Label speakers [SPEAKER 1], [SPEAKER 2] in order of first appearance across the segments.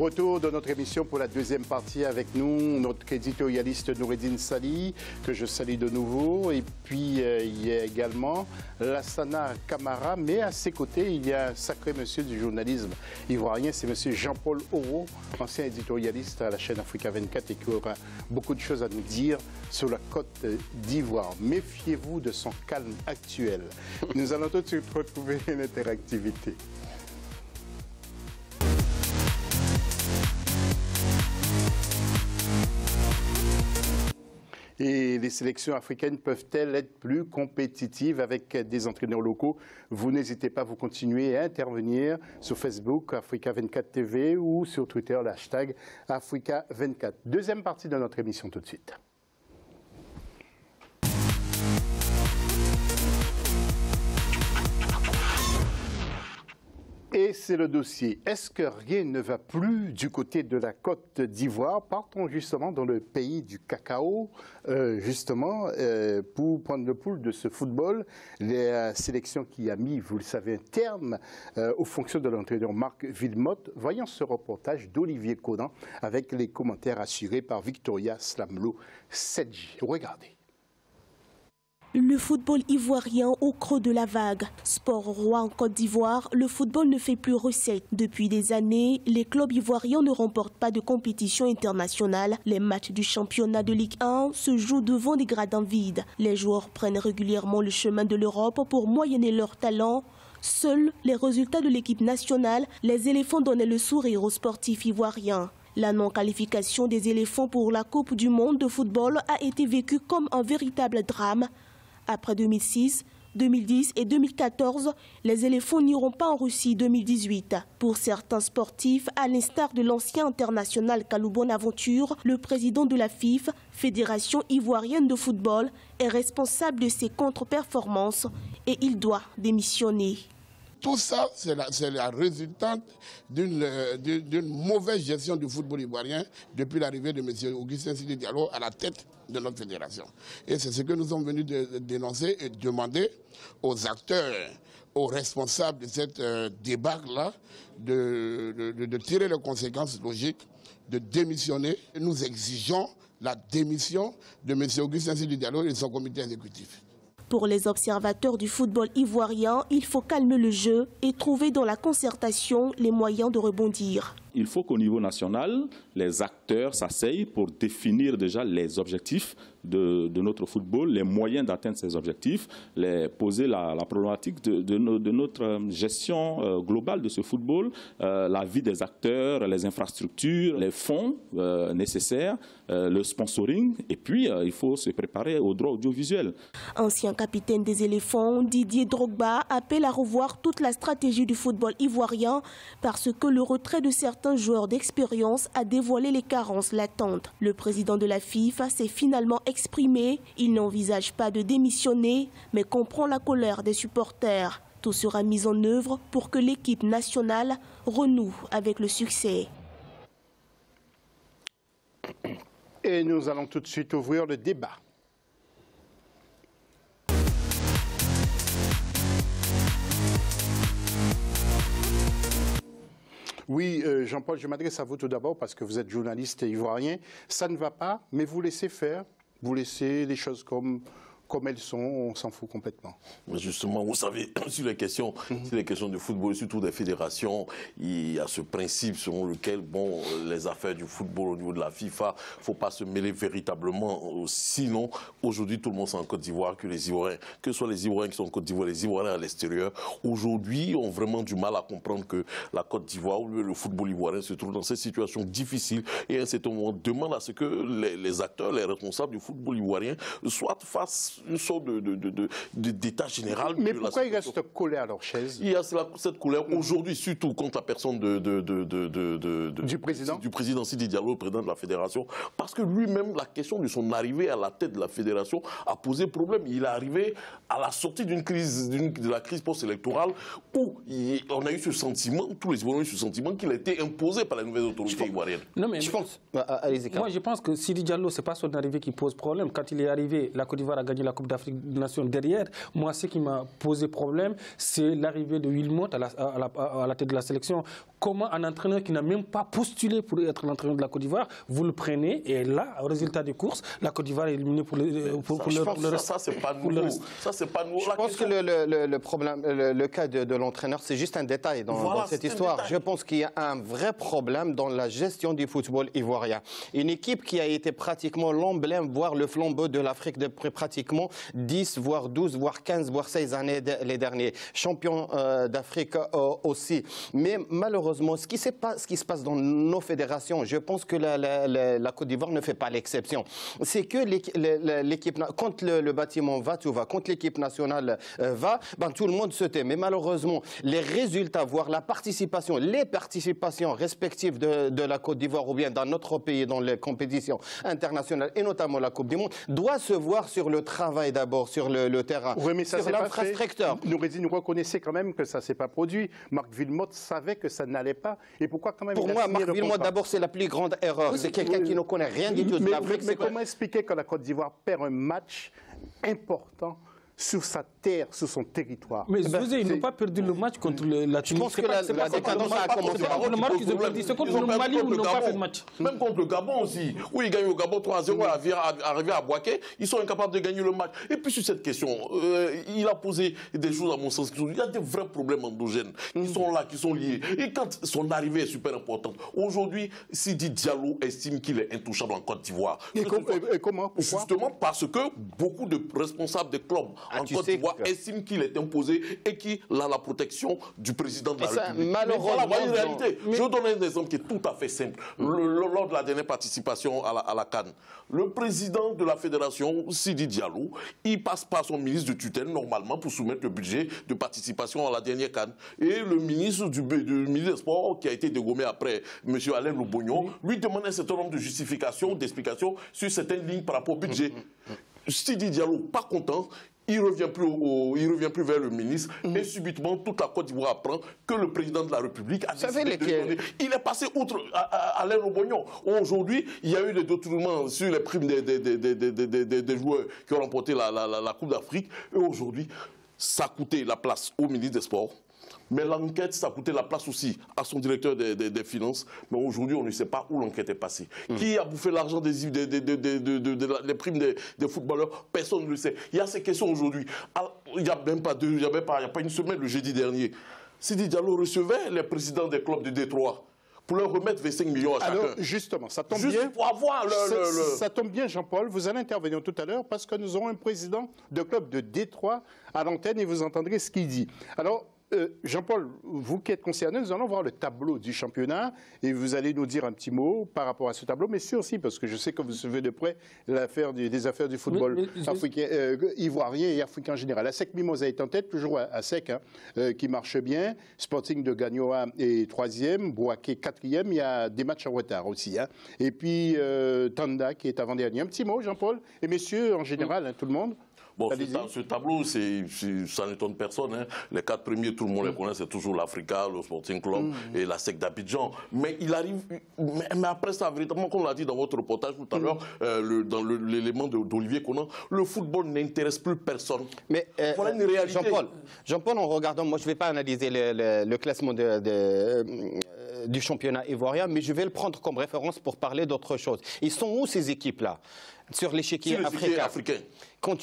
[SPEAKER 1] Retour de notre émission pour la deuxième partie avec nous, notre éditorialiste Noureddine Sali, que je salue de nouveau. Et puis il y a également Lassana Camara, mais à ses côtés, il y a un sacré monsieur du journalisme ivoirien, c'est monsieur Jean-Paul Oro, ancien éditorialiste à la chaîne Africa 24 et qui aura beaucoup de choses à nous dire sur la Côte d'Ivoire. Méfiez-vous de son calme actuel. Nous allons tout de suite retrouver une interactivité. Et les sélections africaines peuvent-elles être plus compétitives avec des entraîneurs locaux? Vous n'hésitez pas, vous continuez à intervenir sur Facebook, Africa 24 TV ou sur Twitter, le hashtag Africa 24. Deuxième partie de notre émission tout de suite. Et c'est le dossier. Est-ce que rien ne va plus du côté de la Côte d'Ivoire? Partons justement dans le pays du cacao, pour prendre le pouls de ce football. La sélection qui a mis, vous le savez, un terme aux fonctions de l'entraîneur Marc Wilmotte. Voyons ce reportage d'Olivier Conan avec les commentaires assurés par Victoria Slamlo Sedji. Regardez.
[SPEAKER 2] Le football ivoirien au creux de la vague. Sport roi en Côte d'Ivoire, le football ne fait plus recette. Depuis des années, les clubs ivoiriens ne remportent pas de compétition internationale. Les matchs du championnat de Ligue 1 se jouent devant des gradins vides. Les joueurs prennent régulièrement le chemin de l'Europe pour moyenner leur talent. Seuls les résultats de l'équipe nationale, les éléphants donnaient le sourire aux sportifs ivoiriens. La non-qualification des éléphants pour la Coupe du monde de football a été vécue comme un véritable drame. Après 2006, 2010 et 2014, les éléphants n'iront pas en Russie 2018. Pour certains sportifs, à l'instar de l'ancien international Kalou Bonaventure, le président de la FIF, Fédération ivoirienne de football, est responsable de ces contre-performances et il doit démissionner.
[SPEAKER 3] Tout ça, c'est la résultante d'une mauvaise gestion du football ivoirien depuis l'arrivée de M. Augustin Sidi Diallo à la tête de notre fédération. Et c'est ce que nous sommes venus dénoncer et demander aux acteurs, aux responsables de cette débâcle-là, de tirer les conséquences logiques, de démissionner. Nous exigeons la démission de M. Augustin Sidi Diallo et de son comité exécutif.
[SPEAKER 2] Pour les observateurs du football ivoirien, il faut calmer le jeu et trouver dans la concertation les moyens de rebondir.
[SPEAKER 4] Il faut qu'au niveau national, les acteurs s'asseyent pour définir déjà les objectifs de notre football, les moyens d'atteindre ces objectifs, poser la problématique de notre gestion globale de ce football, la vie des acteurs, les infrastructures, les fonds nécessaires, le sponsoring, et puis il faut se préparer au droit audiovisuel.
[SPEAKER 2] Ancien capitaine des éléphants, Didier Drogba appelle à revoir toute la stratégie du football ivoirien parce que le retrait de certains joueurs d'expérience a dévoilé les carences latentes. Le président de la FIFA s'est finalement exprimé. Il n'envisage pas de démissionner, mais comprend la colère des supporters. Tout sera mis en œuvre pour que l'équipe nationale renoue avec le succès.
[SPEAKER 1] Et nous allons tout de suite ouvrir le débat. Oui, Jean-Paul, je m'adresse à vous tout d'abord parce que vous êtes journaliste ivoirien. Ça ne va pas, mais vous laissez faire, vous laissez les choses comme elles sont, on s'en fout complètement.
[SPEAKER 5] Mais justement, vous savez, sur les questions de football, surtout des fédérations, il y a ce principe selon lequel, bon, les affaires du football au niveau de la FIFA, il ne faut pas se mêler véritablement. Sinon, aujourd'hui, tout le monde sait en Côte d'Ivoire que les Ivoiriens, que ce soit les Ivoiriens qui sont en Côte d'Ivoire, les Ivoiriens à l'extérieur, aujourd'hui, ont vraiment du mal à comprendre que la Côte d'Ivoire, ou le football ivoirien, se trouve dans cette situation difficile et à un certain moment demande à ce que les acteurs, les responsables du football ivoirien soient face une sorte d'état général.
[SPEAKER 1] Mais pourquoi ils restent collés à leur chaise?
[SPEAKER 5] Il y a cette colère aujourd'hui, surtout contre la personne
[SPEAKER 1] du
[SPEAKER 5] président Sidi Diallo, le président de la fédération, parce que lui-même, la question de son arrivée à la tête de la fédération a posé problème. Il est arrivé à la sortie de la crise post-électorale où on a eu ce sentiment, tous les Ivoiriens ont eu ce sentiment qu'il a été imposé par les nouvelles autorités ivoiriennes.
[SPEAKER 6] Non mais moi je pense que Sidi Diallo, c'est pas son arrivée qui pose problème. Quand il est arrivé, la Côte d'Ivoire a gagné gagné la Coupe d'Afrique des Nations derrière. Moi, ce qui m'a posé problème, c'est l'arrivée de Wilmot à la tête de la sélection. Comment un entraîneur qui n'a même pas postulé pour être l'entraîneur de la Côte d'Ivoire, vous le prenez et là, au résultat des courses, la Côte d'Ivoire est éliminée pour le reste.
[SPEAKER 5] Ça, c'est pas nouveau. Ça, c'est pas nouveau.
[SPEAKER 7] Je pense que le problème, le cas de l'entraîneur, c'est juste un détail dans cette histoire. Je pense qu'il y a un vrai problème dans la gestion du football ivoirien. Une équipe qui a été pratiquement l'emblème, voire le flambeau de l'Afrique depuis pratiquement 10, voire 12, voire 15, voire 16 années les derniers. Champion d'Afrique aussi. Mais malheureusement, ce qui se passe dans nos fédérations, je pense que la Côte d'Ivoire ne fait pas l'exception. C'est que l'équipe, quand le bâtiment va, tout va. Quand l'équipe nationale va, tout le monde se tait. Mais malheureusement, les résultats, voire la participation, les participations respectives de la Côte d'Ivoire ou bien d'un autre pays dans les compétitions internationales, et notamment la Coupe du Monde, doit se voir sur le travail d'abord, sur le terrain,
[SPEAKER 1] oui, mais ça,
[SPEAKER 7] sur l'infrastructure.
[SPEAKER 1] Nous reconnaissez quand même que ça ne s'est pas produit. Marc Wilmot savait que ça n'allait pas. Et pourquoi quand même?
[SPEAKER 7] Pour moi, Marc Wilmot, d'abord, c'est la plus grande erreur. C'est quelqu'un qui ne connaît rien du tout de l'Afrique.
[SPEAKER 1] Mais comment expliquer que la Côte d'Ivoire perd un match important sur sa terre, sur son territoire?
[SPEAKER 6] Mais ils n'ont pas perdu le match contre la Tunisie.
[SPEAKER 7] Je pense que la décadence a commencé.
[SPEAKER 6] C'est contre le Mali où ils n'ont pas fait de match.
[SPEAKER 5] Même contre le Gabon aussi, où ils gagnent au Gabon 3-0, arrivé à Boaké, ils sont incapables de gagner le match. Et puis sur cette question, il a posé des choses à mon sens. Il y a des vrais problèmes endogènes qui sont là, qui sont liés. Et quand son arrivée est super importante, aujourd'hui, Sidi Diallo estime qu'il est intouchable en Côte d'Ivoire.
[SPEAKER 1] Et comment? Pourquoi?
[SPEAKER 5] Justement parce que beaucoup de responsables des clubs en Côte d'Ivoire estiment qu'il est imposé et qu'il a la protection du président de la République.
[SPEAKER 7] Malheureusement,
[SPEAKER 5] voilà, une réalité. Je vous donne un exemple qui est tout à fait simple. Lors de la dernière participation à la CAN, le président de la fédération, Sidi Diallo, il passe par son ministre de tutelle normalement pour soumettre le budget de participation à la dernière CAN. Et le ministre du ministre des Sports, qui a été dégommé après M. Alain Lobognon, lui demande un certain nombre de justifications, d'explications sur certaines lignes par rapport au budget. Sidi Diallo, pas content. Il ne revient plus vers le ministre et subitement toute la Côte d'Ivoire apprend que le président de la République a décidé de donner. Il est passé outre Alain Lobognon. Aujourd'hui, il y a eu des détournements sur les primes des joueurs qui ont remporté la Coupe d'Afrique. Et aujourd'hui, ça a coûté la place au ministre des Sports. Mais l'enquête, ça a coûté la place aussi à son directeur des finances. Mais aujourd'hui, on ne sait pas où l'enquête est passée. Qui a bouffé l'argent des primes des footballeurs? Personne ne le sait. Il y a ces questions aujourd'hui. Il n'y a même pas une semaine, le jeudi dernier, Sidi Diallo recevait les présidents des clubs de Détroit pour leur remettre 25 millions à chacun.
[SPEAKER 1] Alors, justement, ça tombe bien.
[SPEAKER 5] Pour avoir
[SPEAKER 1] Ça tombe bien, Jean-Paul. Vous allez intervenir tout à l'heure parce que nous aurons un président de club de Détroit à l'antenne et vous entendrez ce qu'il dit. Alors, Jean-Paul, vous qui êtes concerné, nous allons voir le tableau du championnat et vous allez nous dire un petit mot par rapport à ce tableau, mais aussi parce que je sais que vous suivez de près des affaires du football africain, ivoirien et africain en général. ASEC Mimosa est en tête, toujours ASEC, qui marche bien. Sporting de Gagnoa est 3e, Boaké 4e. Il y a des matchs en retard aussi. Et puis Tanda qui est avant-dernier. Un petit mot, Jean-Paul, et messieurs en général, tout le monde.
[SPEAKER 5] Bon, ce tableau, ça n'étonne personne. Hein. Les 4 premiers, tout le monde les connaît, c'est toujours l'Africa, le Sporting Club et la SEC d'Abidjan. Mais il arrive, mais après ça, véritablement, comme on l'a dit dans votre reportage tout à l'heure, dans l'élément d'Olivier Conan, le football n'intéresse plus personne.
[SPEAKER 7] Mais
[SPEAKER 5] voilà une réalité.
[SPEAKER 7] Jean-Paul, en regardant, moi je ne vais pas analyser le classement du championnat ivoirien, mais je vais le prendre comme référence pour parler d'autre chose. Ils sont où ces équipes-là sur l'échiquier africain? Quand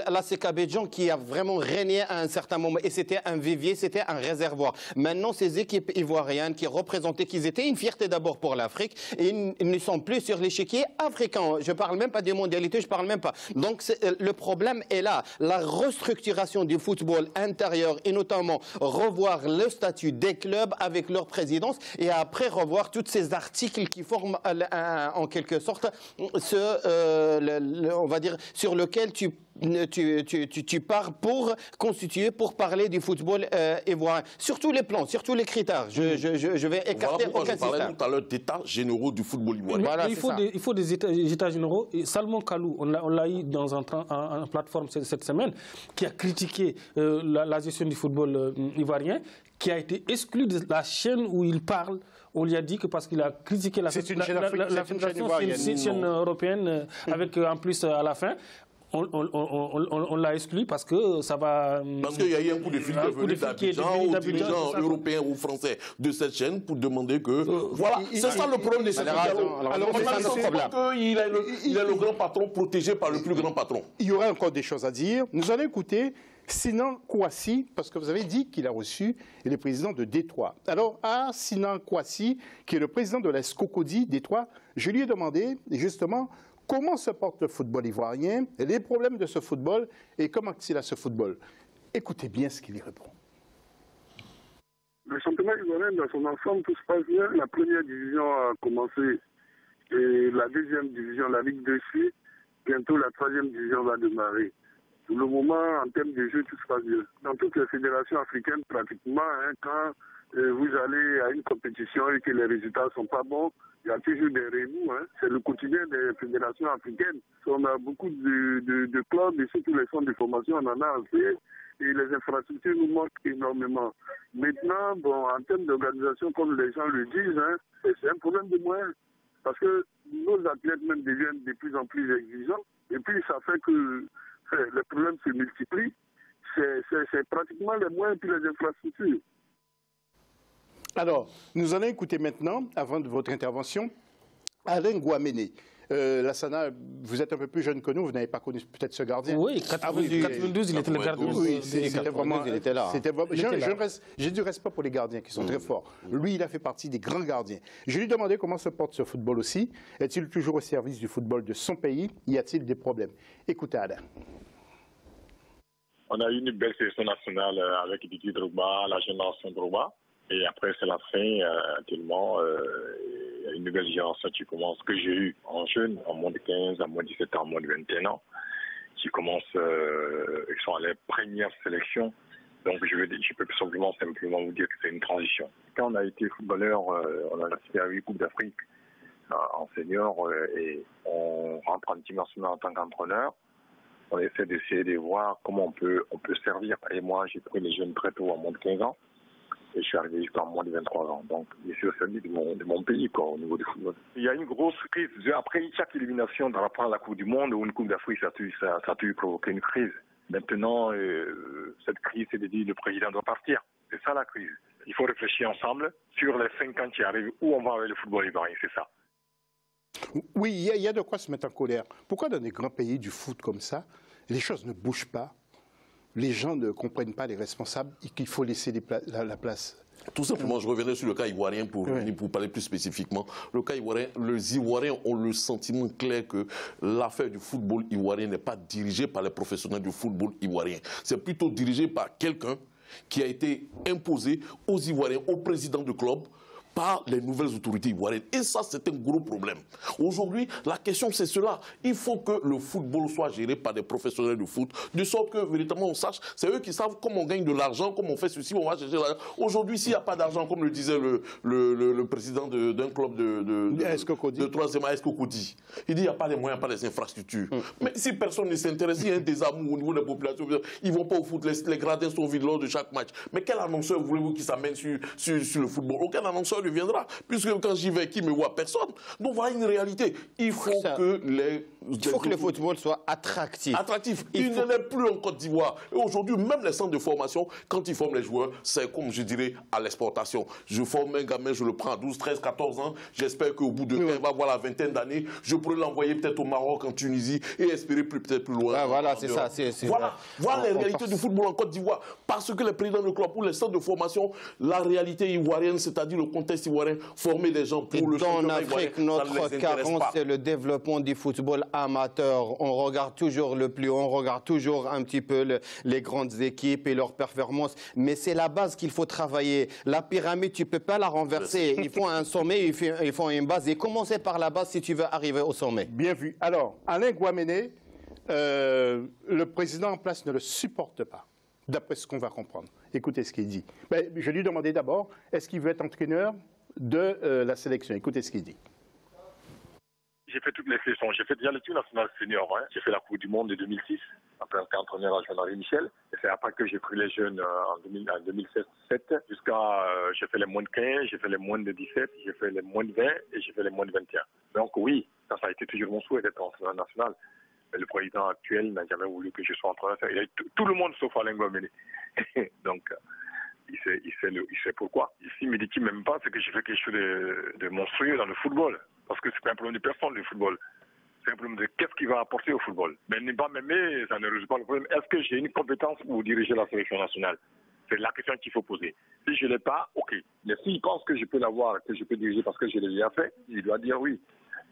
[SPEAKER 7] la SEC Abidjan qui a vraiment régné à un certain moment, et c'était un vivier, c'était un réservoir. Maintenant, ces équipes ivoiriennes qui représentaient, qui étaient une fierté d'abord pour l'Afrique, et ils ne sont plus sur l'échiquier africain. Je ne parle même pas des mondialités, je ne parle même pas. Donc le problème est là. La restructuration du football intérieur, et notamment revoir le statut des clubs avec leur présidence, et après revoir tous ces articles qui forment en quelque sorte on va dire, sur lequel tu pars pour constituer, pour parler du football ivoirien. Sur tous les plans, sur tous les critères. Je vais écarter aucun système.
[SPEAKER 5] Je parlais tout à l'heure d'états généraux du football ivoirien.
[SPEAKER 6] Voilà, il faut des états généraux. Et Salomon Kalou, on l'a eu dans une plateforme cette semaine, qui a critiqué la gestion du football ivoirien, qui a été exclu de la chaîne où il parle. On lui a dit que parce qu'il a critiqué la fédération, c'est une chaîne européenne, avec en plus à la fin. On l'a exclu parce que ça va...
[SPEAKER 5] Parce qu'il y a eu un coup de fil d'Abidjan aux dirigeants européens ou français de cette chaîne pour demander que... voilà, c'est ça le problème de cette dialogue. Alors, on a qu'il est le grand patron protégé par le plus grand patron.
[SPEAKER 1] Il y aura encore des choses à dire. Nous allons écouter Sinan Kouassi, parce que vous avez dit qu'il a reçu le président de Détroit. Alors, à Sinan Kouassi, qui est le président de la SCOCODI Détroit, je lui ai demandé justement comment se porte le football ivoirien, les problèmes de ce football et comment il a ce football. Écoutez bien ce qu'il y répond.
[SPEAKER 8] Le championnat ivoirien, dans son ensemble, tout se passe bien. La première division a commencé et la deuxième division, la Ligue 2 suit. Bientôt, la troisième division va démarrer. Pour le moment, en termes de jeu, tout se passe bien. Dans toutes les fédérations africaines, pratiquement, quand vous allez à une compétition et que les résultats ne sont pas bons, il y a toujours des remous. C'est le quotidien des fédérations africaines. On a beaucoup de clubs, et surtout les centres de formation, on en a assez. Et les infrastructures nous manquent énormément. Maintenant, en termes d'organisation, comme les gens le disent, c'est un problème de moyens. Parce que nos athlètes même deviennent de plus en plus exigeants. Et puis, ça fait que les problèmes se multiplient. C'est pratiquement les moyens et les infrastructures.
[SPEAKER 1] Alors, nous allons écouter maintenant, avant de votre intervention, Alain Guaméné. Lassana, vous êtes un peu plus jeune que nous, vous n'avez pas connu peut-être ce gardien.
[SPEAKER 6] Oui, 92, il était le gardien.
[SPEAKER 1] Oui, c'était vraiment...
[SPEAKER 7] Il était là.
[SPEAKER 1] J'ai du respect pour les gardiens qui sont très forts. Lui, il a fait partie des grands gardiens. Je lui ai demandé comment se porte ce football aussi. Est-il toujours au service du football de son pays? Y a-t-il des problèmes? Écoutez, Alain.
[SPEAKER 9] On a eu une belle sélection nationale avec Didier Drogba, la génération Drogba. Et après, c'est la fin, tellement il y a une nouvelle génération qui commence, que j'ai eu en jeune, en moins de 15, en moins de 17 ans, en moins de 21 ans, qui commencent, ils sont à la première sélection. Donc, je peux simplement vous dire que c'est une transition. Quand on a été footballeur, on a assisté à 8 Coupes d'Afrique en senior et on rentre en team national en tant qu'entraîneur. On essaie d'essayer de voir comment on peut servir. Et moi, j'ai pris les jeunes très tôt, en moins de 15 ans. Et je suis arrivé jusqu'à moins de 23 ans. Donc, je suis au service de mon pays, quoi, au niveau du football. Il y a une grosse crise. Après chaque élimination dans la Coupe du Monde ou une Coupe d'Afrique, ça a toujours provoqué une crise. Maintenant, cette crise, c'est de dire que le président doit partir. C'est ça la crise. Il faut réfléchir ensemble sur les 5 ans qui arrivent, où on va avec le football ivoirien, c'est ça.
[SPEAKER 1] Oui, il y a de quoi se mettre en colère. Pourquoi dans des grands pays du foot comme ça, les choses ne bougent pas? Les gens ne comprennent pas, les responsables, et qu'il faut laisser la place.
[SPEAKER 5] Tout simplement, je reviendrai sur le cas ivoirien pour parler plus spécifiquement. Le cas ivoirien, les Ivoiriens ont le sentiment clair que l'affaire du football ivoirien n'est pas dirigée par les professionnels du football ivoirien. C'est plutôt dirigé par quelqu'un qui a été imposé aux Ivoiriens, au président du club, par les nouvelles autorités ivoiriennes. Et ça, c'est un gros problème. Aujourd'hui, la question, c'est cela. Il faut que le football soit géré par des professionnels de foot, de sorte que, véritablement, on sache, c'est eux qui savent comment on gagne de l'argent, comment on fait ceci, on va chercher l'argent. Aujourd'hui, s'il n'y a pas d'argent, comme le disait le président d'un club de troisième à SCOCODI, il dit qu'il n'y a pas les moyens, pas les infrastructures. Mais si personne ne s'intéresse, il y a un désamour au niveau des populations, ils ne vont pas au foot, les gradins sont vides lors de chaque match. Mais quel annonceur voulez-vous qui s'amène sur le football? Aucun annonceur viendra, puisque quand j'y vais, qui me voit? Personne. Donc voilà une réalité. Il faut que le
[SPEAKER 7] football soit attractif.
[SPEAKER 5] Il n'en est plus en Côte d'Ivoire. Et aujourd'hui, même les centres de formation, quand ils forment les joueurs, c'est comme je dirais à l'exportation. Je forme un gamin, je le prends à 12, 13, 14 ans. J'espère qu'au bout de temps, il va avoir la vingtaine d'années. Je pourrais l'envoyer peut-être au Maroc, en Tunisie et espérer peut-être plus loin.
[SPEAKER 7] Voilà, c'est ça.
[SPEAKER 5] Voilà les réalités du football en Côte d'Ivoire. Parce que les présidents de club ou les centres de formation, la réalité ivoirienne, c'est-à-dire le contexte ivoirien, former des gens pour le championnat ivoirien,
[SPEAKER 7] ça ne les intéresse pas. Dans Afrique, notre carence, c'est le développement du football amateur. On regarde toujours le plus haut, on regarde toujours un petit peu les grandes équipes et leurs performances. Mais c'est la base qu'il faut travailler. La pyramide, tu ne peux pas la renverser. Il faut un sommet, il faut une base. Et commencer par la base si tu veux arriver au sommet.
[SPEAKER 1] Bien vu. Alors, Alain Guaméné, le président en place ne le supporte pas, d'après ce qu'on va comprendre. Écoutez ce qu'il dit. Ben, je lui ai demandé d'abord, est-ce qu'il veut être entraîneur de la sélection? Écoutez ce qu'il dit.
[SPEAKER 9] J'ai fait toutes les sélections. J'ai fait déjà l'équipe nationale senior. J'ai fait la Coupe du Monde de 2006, en tant qu'entraîneur à Jean-Marie Michel. Et c'est après que j'ai pris les jeunes en 2007 jusqu'à... j'ai fait les moins de 15, j'ai fait les moins de 17, j'ai fait les moins de 20 et j'ai fait les moins de 21. Donc oui, ça a été toujours mon souhait d'être entraîneur national. le président actuel n'a jamais voulu que je sois entraîneur. Tout le monde sauf Alain Guamene. Donc, il sait pourquoi. Ici, il me dit qu'il ne m'aime pas, c'est que je fais quelque chose de monstrueux dans le football. Parce que c'est pas un problème de personne, le football. C'est un problème de qu'est-ce qu'il va apporter au football. Mais ne pas m'aimer, ça ne résout pas le problème. Est-ce que j'ai une compétence pour diriger la sélection nationale? C'est la question qu'il faut poser. Si je ne l'ai pas, ok. Mais s'il pense que je peux l'avoir, que je peux diriger parce que je l'ai déjà fait, il doit dire oui.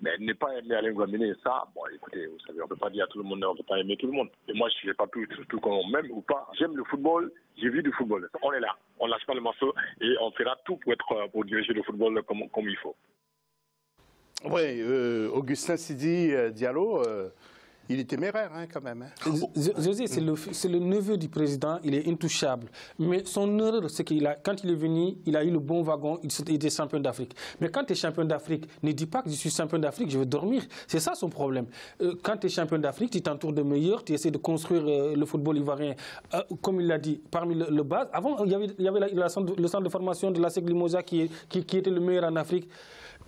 [SPEAKER 9] Mais ne pas aimer Alain Guamene, ça, bon, écoutez, vous savez, on ne peut pas dire à tout le monde, on ne peut pas aimer tout le monde. Et moi, je ne sais pas tout qu'on m'aime ou pas. J'aime le football, j'ai vu du football. On est là, on ne lâche pas le morceau et on fera tout pour diriger le football comme il faut.
[SPEAKER 1] Oui, Augustin Sidi Diallo, il est téméraire quand même.
[SPEAKER 6] José, c'est le neveu du président, il est intouchable. Mais son erreur, c'est quand il est venu, il a eu le bon wagon, il était champion d'Afrique. Mais quand tu es champion d'Afrique, ne dis pas que je suis champion d'Afrique, je vais dormir. C'est ça son problème. Quand tu es champion d'Afrique, tu t'entoures de meilleurs, tu essaies de construire le football ivoirien, comme il l'a dit, parmi le base. Avant, il y avait le centre de formation de la SEC Limosa qui était le meilleur en Afrique.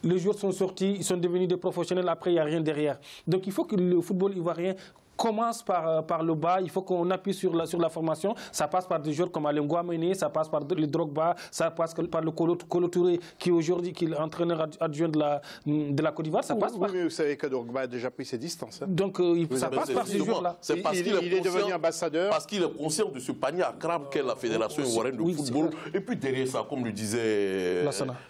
[SPEAKER 6] Les joueurs sont sortis, ils sont devenus des professionnels, après il n'y a rien derrière. Donc il faut que le football ivoirien commence par le bas, il faut qu'on appuie sur la formation. Ça passe par des joueurs comme Alain Guamene, ça passe par le Drogba, ça passe par le Kolo Touré qui aujourd'hui est l'entraîneur adjoint de la Côte d'Ivoire.
[SPEAKER 1] Oui, mais vous savez que Drogba a déjà pris ses distances.
[SPEAKER 6] Donc ça passe par ces joueurs-là.
[SPEAKER 5] C'est parce qu'il
[SPEAKER 1] est devenu ambassadeur.
[SPEAKER 5] Parce qu'il est conscient de ce panier à crabe qu'est la Fédération ivoirienne de football. Et puis derrière ça, comme le disait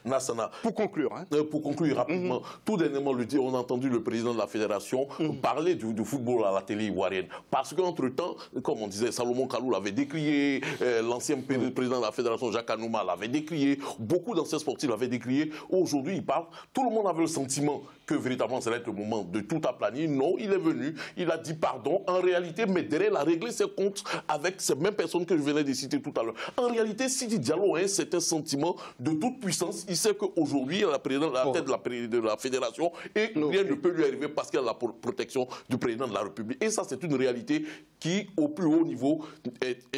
[SPEAKER 5] Nassana.
[SPEAKER 1] Pour conclure.
[SPEAKER 5] Pour conclure rapidement, tout dernièrement, on a entendu le président de la Fédération parler du football à la télé ivoirienne. Parce qu'entre-temps, comme on disait, Salomon Kalou l'avait décrié, l'ancien président de la Fédération, Jacques Anouma, l'avait décrié, beaucoup d'anciens sportifs l'avaient décrié. Aujourd'hui, il parle. Tout le monde avait le sentiment que véritablement, ça allait être le moment de tout aplanir. Non, il est venu, il a dit pardon. En réalité, mais derrière, il a réglé ses comptes avec ces mêmes personnes que je venais de citer tout à l'heure. En réalité, Sidi Diallo a un certain sentiment de toute puissance. Il sait qu'aujourd'hui, il est la tête de la Fédération et rien ne peut lui arriver parce qu'il a la protection du président de la République. Et ça, c'est une réalité qui, au plus haut niveau,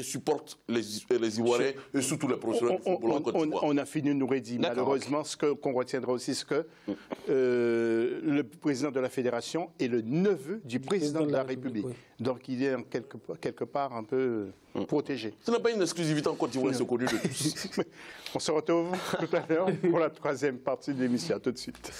[SPEAKER 5] supporte les Ivoiriens et surtout les professionnels du football en Côte d'Ivoire.
[SPEAKER 1] On a fini, Noureddi. Malheureusement, ce qu'on retiendra aussi, c'est que le président de la Fédération est le neveu du président de la République. Oui. Donc, il est quelque part un peu protégé.
[SPEAKER 5] Ce n'est pas une exclusivité en Côte d'Ivoire, c'est connu de tous.
[SPEAKER 1] On se retrouve tout à l'heure pour la troisième partie de l'émission. À tout de suite.